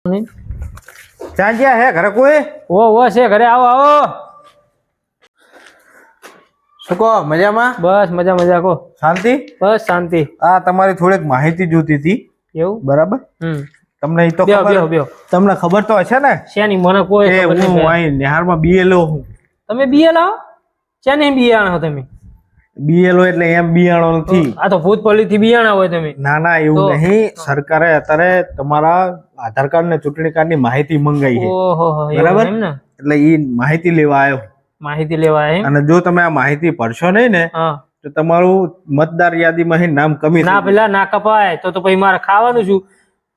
ક્યાં ગયા હે ઘરે કોઈ? ઓ છે ઘરે, આવો આવો. શું કહો, મજામાં? બસ મજા મજા. કહો. શાંતિ? બસ શાંતિ. આ તમારી થોડીક માહિતી જોતી હતી. એવું? બરાબર. તમને ઈ તો બેહો ખબર, બેહો બેહો. તમને ખબર તો હશે ને? શેની? મને કોઈ એ ખબર હું નહીં. અહીં નિહારમાં બીએલઓ હું. તમે બીએ લાવો? શેની બિયાણા હો તમે? બીએલઓ એટલે એમ બિયાણો નથી. આ તો ભૂતપલ્લી થી બિયાણા હોય તમે. ના ના એવું નહીં. સરકારે અત્યારે તમારા આધાર કાર્ડ ને ચૂંટણી કાર્ડ ની માહિતી મંગાઈ છે. ઓહો, બરાબર એમ ને? એટલે ઈ માહિતી લેવા આવ્યો. માહિતી લેવા એમ? અને જો તમે આ માહિતી ભરશો નહીં ને હા, તો તમારું મતદાર યાદીમાં નામ કમી ના પેલા ના કપાય તો પછી મારે ખાવાનું શું?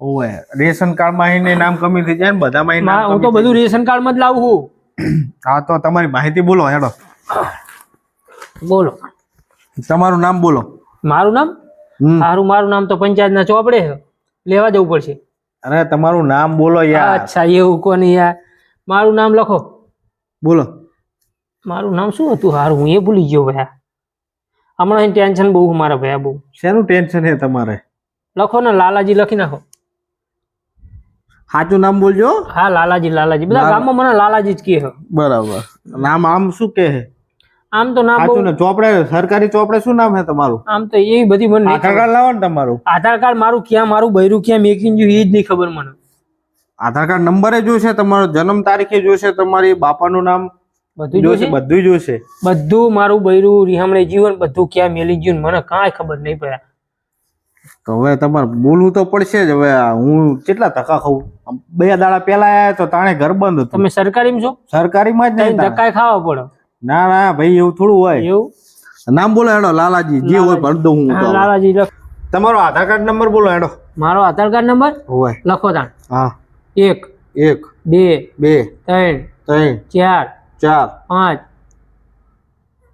ઓય રેશન કાર્ડ માં નામ કમી થઈ જાય ને બધામાં નામ હું તો બધું રેશન કાર્ડ માં જ લાવું છું. હા તો તમારી માહિતી બોલો હેડો. બોલો તમારું નામ બોલો. મારું નામ? મારું નામ તો પંચાયત ના ચોપડે લેવા જવું પડશે. અરે તમારું નામ બોલો યાર. અચ્છા એવું કોની યાર? મારું નામ લખો. બોલો. મારું નામ શું હતું? હારું હું એ ભૂલી ગયો ભયા. હમણાં ટેન્શન બહુ મારા ભયા, બહુ. શેનું ટેન્શન છે તમારે? લખો ને, લાલાજી લખી નાખો. સાચું નામ બોલજો. હા લાલાજી, લાલાજી. બધા ગામમાં મને લાલાજી જ કહે. બરાબર. નામ આમ શું કહે? આમ તો નામ સાચું ને ચોપડે, સરકારી ચોપડે શું નામ છે તમારું? આમ તો એ બધી મને આધાર કાર્ડ લાવો ને તમારું. આધાર કાર્ડ મારું ક્યાં, મારું બૈરું ક્યાં મેકીને ગયું એ જ નહીં ખબર મને. આધાર કાર્ડ નંબરે જોશે, તમારો જન્મ તારીખે જોશે, તમારી બાપાનું નામ બધું જોશે, બધું જોશે. બધું મારું બૈરું રીહામણે જીવન બધું ક્યાં મેલી ગયું મને કાંઈ ખબર નહીં પડ્યા. તો હવે તમારે બોલવું તો પડશે જ. હવે હું કેટલા ધક્કા ખાઉં? 2 દાડા પહેલા આવ્યા તો તાણે ઘર બંધ હતું. તમે સરકારીમાં છો? સરકારીમાં જ નહીં. ધક્કા ખાવા પડે. ના ના ભાઈ એવું થોડું હોય. એવું? નામ બોલો હેડો. લાલાજી જે હોય ભર દઉં હું. લાલાજી લખ. તમારો આધાર કાર્ડ નંબર બોલો હેડો. મારો આધાર કાર્ડ નંબર હોય લખો તાણ. હા. 1 1 2 2 3 3 4 4 5.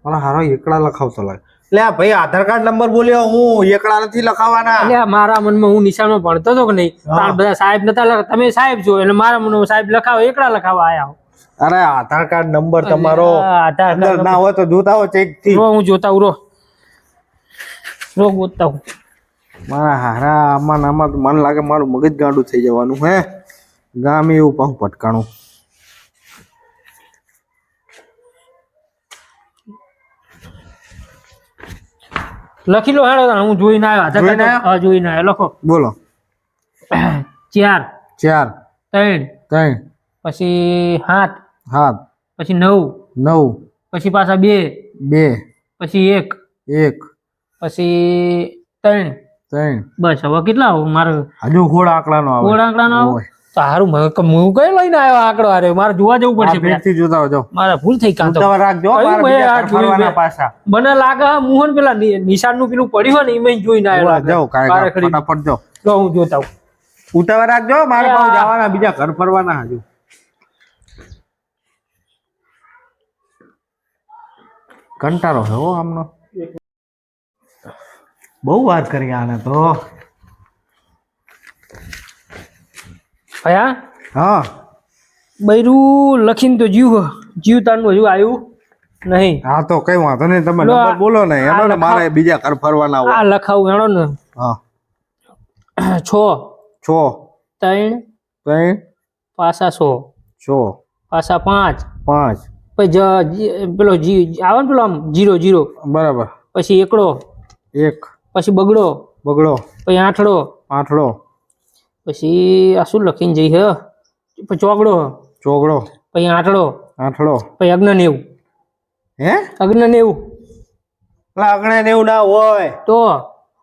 મને હારો એકડા લખાવતો લાગે. લે ભાઈ આધાર કાર્ડ નંબર બોલ્યો, હું એકડા નથી લખાવાના. એટલે મારા મનમાં હું નિશાનમાં ભણતો હતો કે નહીં, તાર બધા સાહેબ નતા. તમે સાહેબ છો એટલે મારા મનમાં સાહેબ લખાવો, એકડા લખાવા આયા. અરે આધાર કાર્ડ નંબર તમારો આધાર અંદર ના હોય તો જોતા હો ચેક થી. હું જોતા હું રો ગોતતા હું. મારા હારા આમાં તો મને લાગે મારું મગજ ગાંડું થઈ જવાનું હે. ગામ એવું પાછું પટકાણું. લખી લો હેડો, હું જોઈને આવ્યો. જોઈને આવ્યો. લખો. બોલો. 4 4 3 3 પછી 7 7 પછી 9 9 પછી પાછા 2 2 પછી 1 1 પછી 3. બસ હવે કેટલા મારે હજુ ખોડ આંકડાનો આવે. ખોડ આંકડાનો આવે? સારું, હું કઈ લઈને આવ્યો આંકડો? અરે મારે જોવા જવું પડશે. પેટથી જોતા હોજો. મારા ભૂલ થઈ કાં તો રાખજો. ફરવાના પાછા મને લાગે મોહન પેલા નિશાન નું પેલું પડ્યું હોય ને એમાં જોઈને આવ્યો. જાઓ ફટાફટ જાઓ. તો હું જોતા હું. ઉતાવળ રાખજો. મારે પાછું જવાના બીજા ઘર ફરવાના હજુ. કંટાળો છે હો આમનો. બહુ વાત કરી આને તો. ભયા હા બૈરું લખીને તો જીવતાનું હજુ આવ્યું નહીં. હા તો કઈ વાંધો નહીં. તમે નંબર બોલો ને એનો ને મારે બીજા ઘર ફરવાના હોય. આ લખાવું હેડો ને. હા 6 6 3 3 પાછા 6 6 પાછા 5 5 પછી પેલો આવે ને પેલો આમ 0 0. બરાબર. પછી એકડો 1 પછી બગડો પછી આઠડો પછી આ શું લખીને જઈ હે પછી ચોગડો પછી આઠડો પછી અગ્ન 90. હે અગ્ન 90? અગ્ન 90 ના હોય તો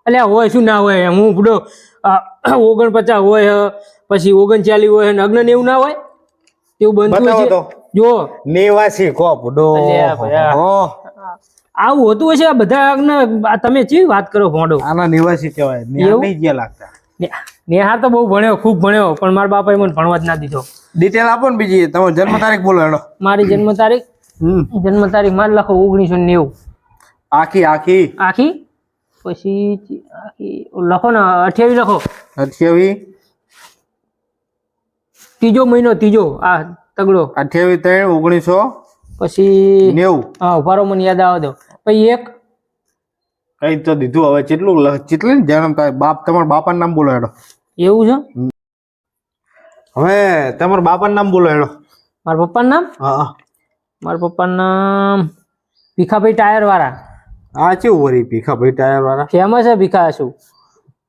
અલ્યા હોય શું ના હોય? હું બધો 49 હોય પછી 39 હોય ને અગ્ન 90 ના હોય? તેવું બનતું છે જો. 89 કો બુડો. આવું હોતું હશે આ બધા અગ્ન. તમે કેવી વાત કરો ભોંડો? આના નિવાસી કહેવાય. નહીં ગયા લાગતા. નેહાર તો બહુ ભણ્યો, ખૂબ ભણ્યો, પણ મારા બાપાએ મને ભણવા જ ના દીધો. ડિટેલ આપો ને બીજી. તમારો જન્મ તારીખ બોલો હેડો. મારી જન્મ તારીખ મારે લખો 1990. આખી પછી લખો ને 28 લખો. 28 ત્રીજો મહિનો ત્રીજો. આ તગડો 28 3 1990. પછી હા ઉભારો મને યાદ આવે દો. પછી 1 કઈ તો દીધું. હવે કેટલું જન્મ થાય બાપ? તમારા બાપાનું નામ બોલો હેડો. એવું છે? હવે તમારા બાપાનું નામ બોલો હેડો. મારા પપ્પાનું નામ હા મારા પપ્પાનું નામ ભીખાભાઈ ટાયર વાળા. આ કેવું વળી ભીખાભાઈ ટાયર વાળા? ફેમસ છે ભીખા શું.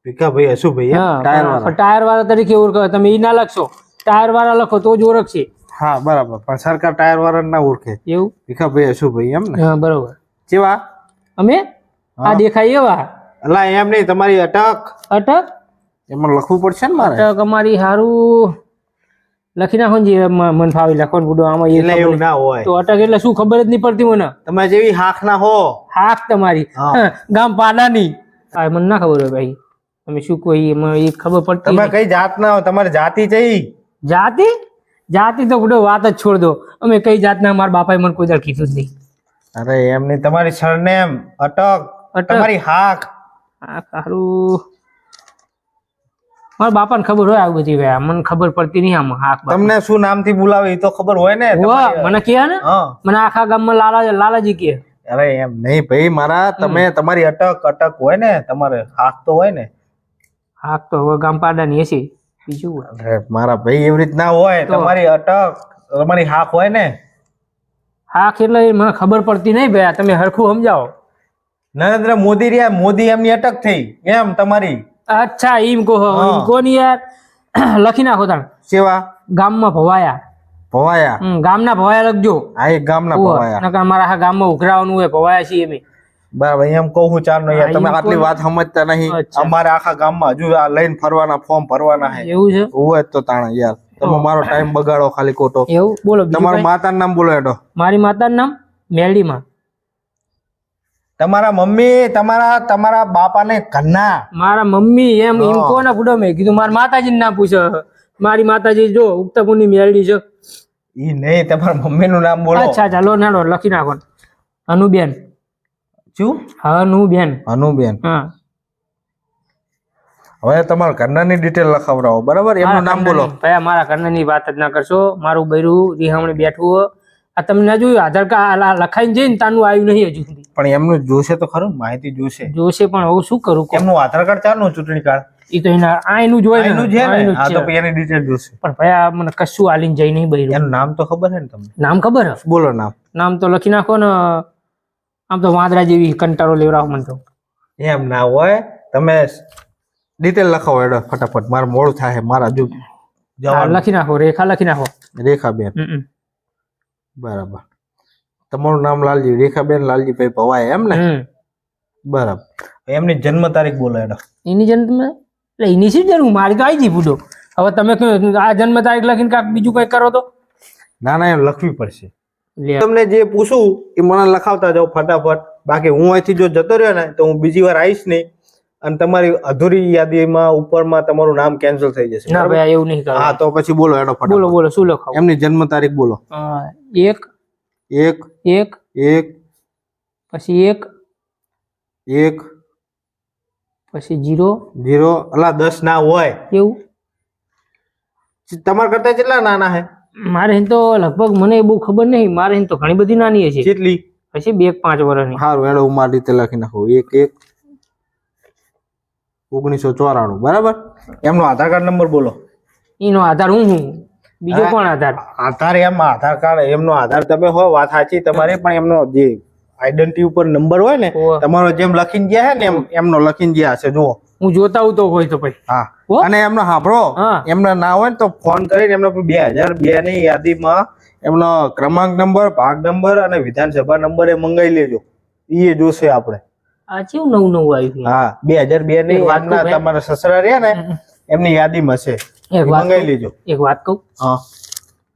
ભીખાભાઈ હશુભાઈ એમ? હા ટાયર વાળા. પણ ટાયર વાળા તરીકે ઓળખો તમે. ઈ ના લખશો, ટાયર વાળા લખો તો જ ઓળખશે. હા બરાબર, પણ સરકાર ટાયર વાળા ના ઓળખે. એવું? ભીખાભાઈ હશુભાઈ એમ ને? હા બરોબર. કેવા અમે આ દેખાય એવા. અલા એમ નહીં, તમારી અટક અટક એમાં લખવું પડશે ને મારે? અટક અમારી હારું લખી નાખો ને જે મન ફાવી લખો ને બુડો આમાં. એટલે એવું ના હોય. તો અટક એટલે શું ખબર જ નહીં પડતી મને. તમે જેવી હાખ ના હો. હાક તમારી ગામ પાડાની. આ મને ના ખબર હોય ભાઈ, તમે શું કોઈ એમાં એ ખબર પડતી તમે કઈ જાત ના હો? તમારી જાતિ કઈ? જાતિ? જાતિ તો બુડો વાત જ છોડ દો. અમે કઈ જાતના, મારા બાપાએ મને કોઈ દાડ કીધું જ નહીં. અરે એમ નહીં, તમારી સરનેમ અટક, અટક. તમારી હાખ. આ સારું મારા બાપાને ખબર હોય આવી બધી ભાઈ, મને ખબર પડતી નહીં આમાં. હાક તમને શું નામથી બોલાવે એ તો ખબર હોય ને તમારી. મને કહે ને, હા મને આખા ગામમાં લાલાજી કહે. અરે એમ નહીં ભાઈ મારા, તમે તમારી અટક અટક હોય ને, તમારે હાથ તો હોય ને. હાક તો હવે ગામ પાડાની હશે, બીજું હોય. અરે મારા ભાઈ એવી રીત ના હોય. તમારી અટક તમારી હાથ હોય ને. હાક એટલે મને ખબર પડતી નહીં ભાઈ, તમે હરખું સમજાવો. નરેન્દ્ર મોદી રહ્યા, મોદી એમની અટક થઈ એમ તમારી. અચ્છા એમ કહો. એમ કહો ને યાર. લખી નાખો તાણ. સેવા ગામમાં ભવાયા. ભવાયા? ગામના ભવાયા લખજો. હા એક ગામના ભવાયા. નકર મારા આખા ગામમાં ઉઘરાવાનું હોય, ભવાયા છીએ અમે. બરાબર, એમ કહું હું ચાર નો યાર, તમે એમ આટલી કહો. વાત સમજતા નહીં. અચ્છા. અમારે આખા ગામમાં હજુ આ લઈને ફરવાના ફોર્મ ભરવાના છે. એવું છે? હોય જ તો તાણા યાર, તમે મારો ટાઈમ બગાડો ખાલી ખોટો. એવું બોલો. બીજું તમારું કાંઈ? માતાનું નામ બોલો હેડો. મારી માતાનું નામ મેલડીમાં. તમારા મમ્મી, તમારા બાપાને ઘરના? મારા મમ્મી એમ કોને પૂછો? મેં કીધું મારા માતાજીનું નામ પૂછો. મારી માતાજી જો ઉગતાપુરની મેલડી છે. ઈ નહીં, તમારા મમ્મી નું નામ બોલો. અચ્છા ચાલો નાડો લખી નાખો. હનુબેન. શું? હનુબેન. હનુબેન. હા હવે તમારા ઘરનાની ડિટેલ લખાવડાવો, બરાબર? એમનું નામ બોલો. ભાઈ મારા ઘરનાની વાત જ ના કરશો. મારું બૈરું રીહામણે બેઠું હોય. આ તમને ના જોયું આધાર કાર્ડ લખાઈને જઈને તાનું આવ્યું નહીં હજુ સુધી. પણ એમનું જોશે તો ખરું, માહિતી જોશે. જોશે પણ હવે શું કરું? એમનું આધાર કાર્ડ ચારનું ચૂંટણી કાર્ડ એ તો એના આયનું જ હોય ને. એનું છે ને. આયનું જ હા છે. તો પછી એની ડિટેલ જોશે. પણ ભાઈ આ મને કશું આલીને જઈ નહીં બૈરું. એનું નામ તો ખબર છે ને તમને? નામ ખબર હે? બોલો નામ. નામ તો લખી નાખો ને. આમ તો વાંદરા જેવી કંટાળો લેવડાવો મને તો. એમ ના હોય, તમે ડિટેલ લખાવો હેડો ફટાફટ, મારે મોડું થાય. મારા હજુ હા, જવાનું. લખી નાખો. રેખા લખી નાખો. રેખાબેન. બરાબર. તમારું નામ લાલજી, રેખાબેન લાલજીભાઈ ભવાય એમ ને? બરાબર. એમની જન્મ તારીખ બોલો હેડો. એની જન્મ એટલે એની શું જરૂર? મારી તો આવી જઈ બુડો. હવે તમે કહો આ જન્મ તારીખ લખીને કાંક બીજું કઈ કરો તો? ના ના, એમ લખવી પડશે. લે. તમને જે પૂછું એ મને લખાવતા જાઓ ફટાફટ. બાકી હું અહીંથી જો જતો રહ્યો ને તો હું બીજી વાર આવીશ નહીં, અને તમારી અધૂરી યાદીમાં ઉપરમાં તમારું નામ કેન્સલ થઈ જશે. ના ભાઈ એવું નહીં કરો. હા તો પછી બોલો હેડો ફટાફટ. બોલો બોલો શું લખાવ? એમની જન્મ તારીખ બોલો. 1 1 1 1 પછી 1 1 પછી 0 0. અલા 10 ના હોય. એવું? તમારા કરતા કેટલા નાના હે? મારે તો લગભગ મને બહુ ખબર નહીં. મારે તો ઘણી બધી નાની હશે. કેટલી? પછી 2-5 વર્ષની. સારું હેડો, હું મારી રીતે લખી નાખું. 1 1994. બરાબર. એમનો આધાર કાર્ડ નંબર બોલો. એનો આધાર હું બીજો કોણ આધાર? આધાર એમ આધાર કાર્ડ એમનો આધાર તમે હો, વાત સાચી તમારી, પણ એમનો જે આઈડેન્ટિટી ઉપર નંબર હોય ને, ઓહ. તમારો જેમ લખીને ગયા હે ને એમનો લખીને ગયા હશે. જુઓ. હું જોતા હું તો હોય તો ભાઈ. હા. ઓહ. અને એમનો સાંભળો, હા. એમના ના હોય ને તો ફોન કરીને એમનો 2002 ની યાદીમાં એમનો ક્રમાંક નંબર, ભાગ નંબર અને વિધાનસભા નંબર એ મંગાવી લેજો. એ જોશે આપણે. આ કેવું નવું આવ્યું? હા 2002 ની એક વાત એમના કહું તમારા સસરા રહ્યા ને એમની યાદીમાં છે. એક વાત મંગાવી લેજો. એક વાત કહું, હા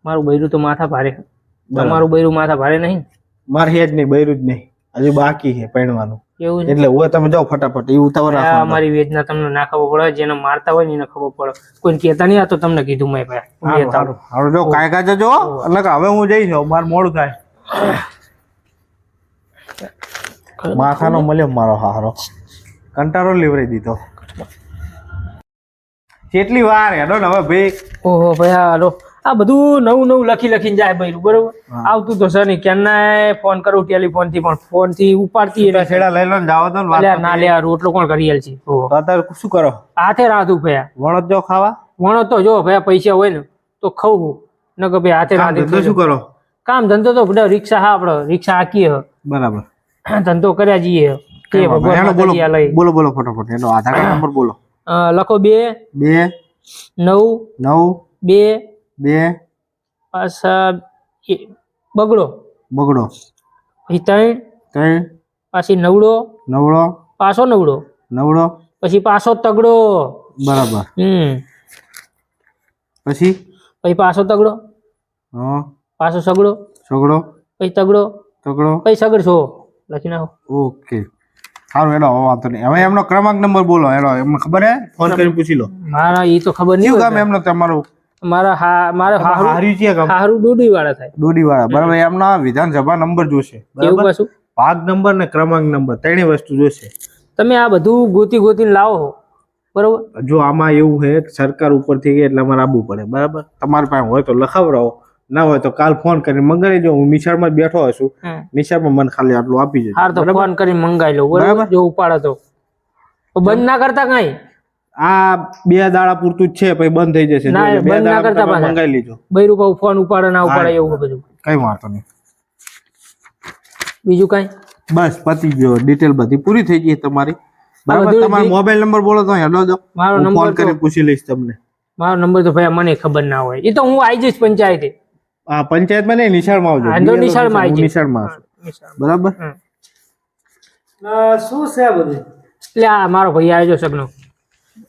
મારું બૈરું તો માથા ભારે. તમારું બૈરું માથા ભારે નહીં? મારે હેજ નહીં, બૈરું જ નહીં, હજુ બાકી છે પરણવાનું. એવું છે? એટલે હવે તમે જાઓ ફટાફટ, એ ઉતાવળ આ રાખો. અમારી વેદના તમને ના ખબર પડે. જેને મારતા હોય ને એને ખબર પડે. કોઈને કહેતા નહીં. આ તો તમને કીધું મેં ભાઈ. હારું જો કાંઈ કાંઈ જજો. એટલે કે હવે હું જઈશ, મારે મોડું થાય. માથાનો મળ્યો મારો હારો, કંટાળો લેવરાઈ દીધો. કેટલી વાર હેડો ને હવે ભાઈ. ઓહો ભાઈ હાલો, આ બધું નવું લખીને જાય બૈરું. બરોબર આવતું તો સર નહીં. ક્યાંના ફોન કરું ટેલિફોન થી, પણ ફોન થી ઉપાડતી એટલે છેડા લઈ લો ને જાઓ તો ને વાત ના લે. આ રોટલો કોણ કરી આલ છે? તો અત્યારે શું કરો? હાથે રાધું ભયા. વણો જ જાઓ ખાવા. વણો તો જો ભયા પૈસા હોય ને તો ખાવું ન કે ભાઈ હાથે કામ રાંધી ધંધો શું કરો? કામ ધંધો તો બધા રિક્ષા હા આપડે રિક્ષા હાકીએ હ. બરાબર. ધંધો કર્યા જઈએ હ. કે હેડો ભગવાન બોલો માતાજી આ લઈ બોલો બોલો ફટાફટ એનો આધાર કાર્ડ નંબર બોલો. લખો 2 2 9 9 2 2 પાછા બગડો બગડો પછી 3 3 પાછી નવડો નવડો પાછો નવડો નવડો પછી પાછો તગડો. બરાબર. પછી પછી પાછો તગડો હા પાછો સગડો સગડો પછી તગડો તગડો પછી સગડશો લખી નાખો. ઓકે સારું હેડો હવે વાંધો નહીં. હવે એમનો ક્રમાંક નંબર બોલો હેડો એમને ખબર હે ફોન કરીને પૂછી લો. મારા એ તો ખબર કયું નહીં ગામ એમનો તમારું? મારા હાર્યું છે ગામ હારું ડોડી વાળા થાય ડોડીવાળા. બરાબર. એમના વિધાનસભા નંબર જોશે. એવું બરાબર. પાછું ભાગ નંબર ને ક્રમાંક નંબર ત્રણેય વસ્તુ જોશે. તમે આ બધું ગોતીને લાવો બરોબર. જો આમાં એવું છે કે સરકાર ઉપરથી કે એટલે અમારે આવવું પડે. બરાબર. તમારી પાસે હોય તો લખાવડાવો, ના હોય તો કાલ ફોન કરીને મંગાવી જો. હું નિશાળમાં જ બેઠો હશું, નિશાળમાં મને ખાલી આટલું આપી જજો. હાર તો ફોન કરીને મંગાવી લો બરાબર. જો ઉપાડે તો બંધ ના કરતા કઈ. આ 2 દાડા પૂરતું જ છે પછી બંધ થઈ જશે. ના, એટલે 2 બંધ ના દાડા કરતા તમે પાછા. મંગાવી લીજો. બૈરું પાછું ફોન ઉપાડે ના ઉપાડે એવું બધું. કઈ વાંધો નહીં. બીજું કઈ બસ પતી ગયો. ડિટેલ બધી પૂરી થઈ ગઈ તમારી. બરાબર. બધું તમારો મોબાઈલ નંબર બોલો તો હેડો દો. મારો હું નંબર ફોન કરીને પૂછી લઈશ તમને. મારો નંબર તો ભાઈ મને ખબર ના હોય. એ તો હું આવી જઈશ પંચાયતે. હા પંચાયતમાં નહીં, નિશાળમાં આવજો. હા, તો નિશાળમાં આવી હું જઈશ. નિશાળમાં આવશું. બરાબર. શું છે આ બધું? એટલે આ મારો ભાઈ આવ્યો સગનો.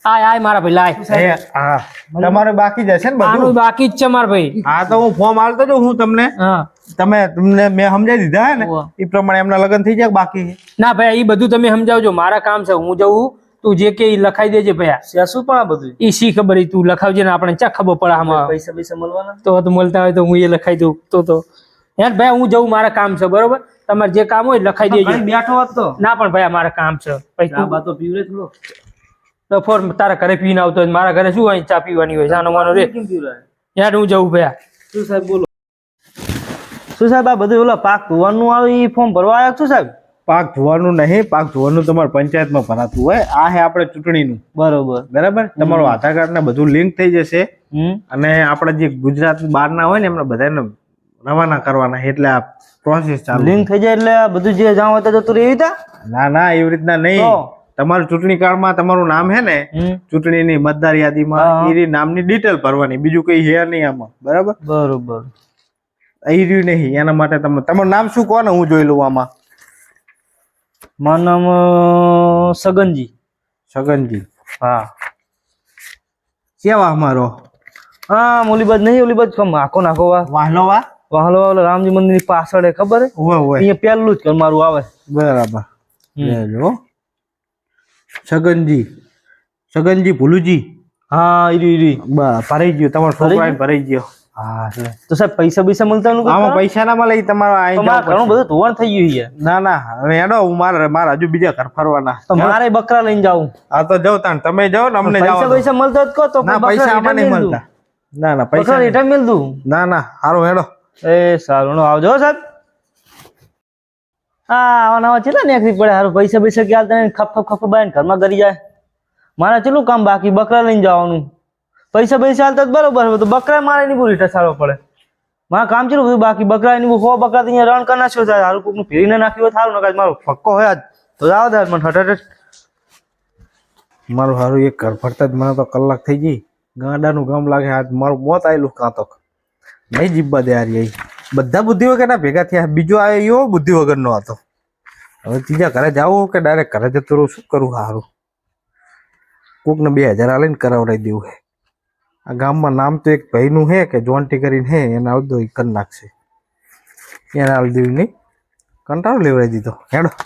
આય મારા ભાઈ લાય. હા તમારે બાકી જ હશે ને આનું બધું? બાકી જ છે મારા ભાઈ. હા તો હું ફોર્મ આલતો જો હું તમને. હા તમને મેં સમજાવી દીધા હે ને ઉવ્વ. એ પ્રમાણે એમના લગ્ન થઈ જાય બાકી. ના ભાઈ એ બધું તમે સમજાવજો. મારા કામ છે. હું જવું તું જે કે ઈ લખાઈ દેજે ભાઈ. શું પણ આ બધું ઈ શી ખબર ઈ તું લખાવજે ને આપણે ચા ખબર પડે આમાં. પૈસા મળવાના તો મળતા હોય તો હું એ લખાઈ દઉં તો યાર ભાઈ હું જવું મારા કામ છે બરોબર. તમારે જે કામ હોય લખાઈ દેજો. બેઠો હોત તો ના પણ ભાઈ મારા કામ છે. પછી તું બા તો પીવરે થોડો તો ફોર તારા ઘરે પીને આવતો હોય. મારા ઘરે શું હોય ચા પીવાની હોય. જાનો માનો રે કેમ પીવરાય યાર હું જવું ભાઈ. શું સાહેબ બોલો શું સાહેબ આ બધું ઓલા પાક ધોવાનું આવે એ ફોર્મ ભરવા આવ્યા છો સાહેબ? પાક ધોવાનું નહીં, પાક ધોવાનું તમારે પંચાયતમાં ભરાતું હોય. આ હે આપણે ચૂંટણીનું. બરોબર. બરાબર. તમારું આધાર કાર્ડ ને બધું લિંક થઈ જશે હમ અને આપણા જે ગુજરાત બહારના હોય ને એમને બધાને રવાના કરવાના. એટલે આ પ્રોસેસ ચાલુ. લિંક થઈ જાય એટલે આ બધું જે જાણ હોય જતું રહે એવી રીતે? ના ના એવી રીતના નહીં. તો? તમારું ચૂંટણી કાર્ડમાં તમારું નામ હે ને ચૂંટણીની મતદાર યાદીમાં એ નામની ડિટેલ ભરવાની. બીજું કઈ હે નહીં આમાં. બરાબર. બરોબર. એ રહ્યું નહીં. એના માટે તમારું નામ શું કહો ને હું જોઈ લઉં આમાં. મારું નામ સગનજી. છગનજી. હા કેવા અમારો હા ઓલીબાજ નહીં ઓલીબાજ કમ આખો નાખો વાહલો વા વાહલો વાહલો રામજી મંદિર ની પાછળ હે, ખબર હે? હોય હોય. અહીંયા પેલું જ ઘર મારું આવે. બરાબર. લેજો. છગનજી. છગનજી ભુલુજી. હા ઈરી બરાબર. ભરાઈ ગયો. તમારો છોકરાને ભરાઈ ગયો. હા એટલે તો સાહેબ પૈસા પૈસા મળતા નું આમાં પૈસા ના મળે. તમારો આઈ જાવ ઘણું બધું ધોવાણ થઈ ગયું છે. ના ના હવે હેડો. હું મારા હજુ બીજા ઘર ફરવાના. તો મારે બકરા લઈને જાવું. હા તો જાવ તાણ. તમે જાઓ ને અમને પૈસા જાવ. પૈસા મળતા જ કહો તો ના પૈસા આમાં નહીં મળતા. ના ના પૈસા બકરા રેટા મેલ દઉં. ના ના સારું હેડો. એ સારું નો આવજો હો સાહેબ. હા આવા નવા છે ને એકરી પડે સારું પૈસા પૈસા ક્યાં તને ખપ ખપ ખપ બાય ઘરમાં કરી જાય. મારે ચેલું કામ બાકી બકરા લઈને જવાનું. પૈસા પૈસા હાલતા જ બરોબર હોય તો બકરા મારે નહીં પૂરી ઠસાડવો પડે. મારા કામ ચેલું બધું બાકી બકરા એની હો બકરા તો અહીંયા રણ કરી નાખ્યો છે. હારું કોકનું ફેરીને નાખ્યું હોય સારું નકાજ મારો ફક્કો હોય આજ તો જાવ દે મને હઠ મારું સારું એક ઘર ફરતા જ મને તો કલાક થઈ ગઈ. ગાંડાનું ગામ લાગે. આજ મારું મોત આવેલું કાં તો નહીં જીબવા દે યાર. બધા બુદ્ધિ વગરના ભેગા થયા. બીજો આવ્યો એવો બુદ્ધિ વગરનો હતો. હવે ત્રીજા ઘરે જાવું કે ડાયરેક્ટ ઘરે જતું રહું? શું કરું સારું? કોકને 2000 આલીને કરાવડાવી દેવું હે. આ ગામમાં નામ તો એક ભાઈનું હે કે જોન્ટી કરીને હે. એને આવતો કરી નાખશે. એને આવી દેવું નહીં. કંટાળો લેવડાવી દીધો. હેડો.